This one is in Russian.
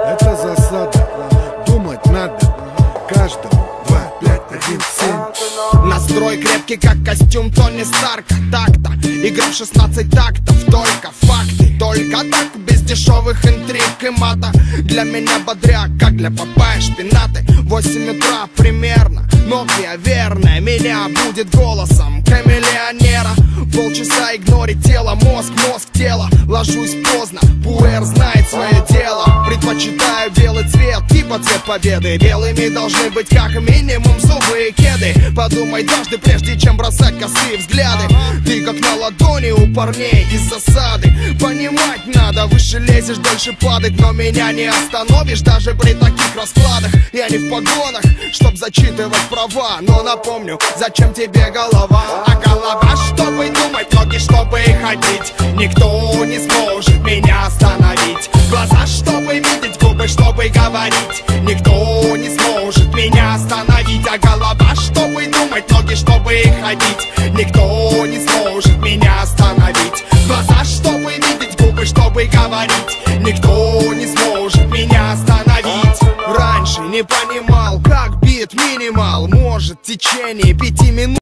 Это засада, думать надо. Каждому 2, 5, 1, 7. Настрой крепкий, как костюм Тони Старка. Так-то, игра в 16 тактов. Только факты, только так, без дешевых интриг и мата. Для меня бодряк, как для Папайи шпинаты. 8 утра примерно, Nokia верная меня будет голосом камелеонера. Полчаса игнорить тело, мозг, тело. Ложусь поздно, пуэр знает свое дело. Предпочитаю белый цвет, типа цвет победы. Белыми должны быть как минимум зубы и кеды. Подумай дважды, прежде чем бросать косые взгляды. Ты как на ладони у парней из засады. Понимать надо, выше лезешь, дальше падать. Но меня не остановишь даже при таких раскладах. Я не в погонах, чтоб зачитывать права. Но напомню, зачем тебе голова? А голова, чтобы думать, ноги, чтобы ходить. Никто не сможет меня остановить. Глаза, чтобы видеть, губы, чтобы говорить. Никто не сможет меня остановить. А голова, чтобы думать, ноги, чтобы ходить. Никто не сможет меня остановить. Глаза, чтобы видеть, губы, чтобы говорить. Никто не сможет меня остановить. Раньше не понимал, как бит минимал может в течение 5 минут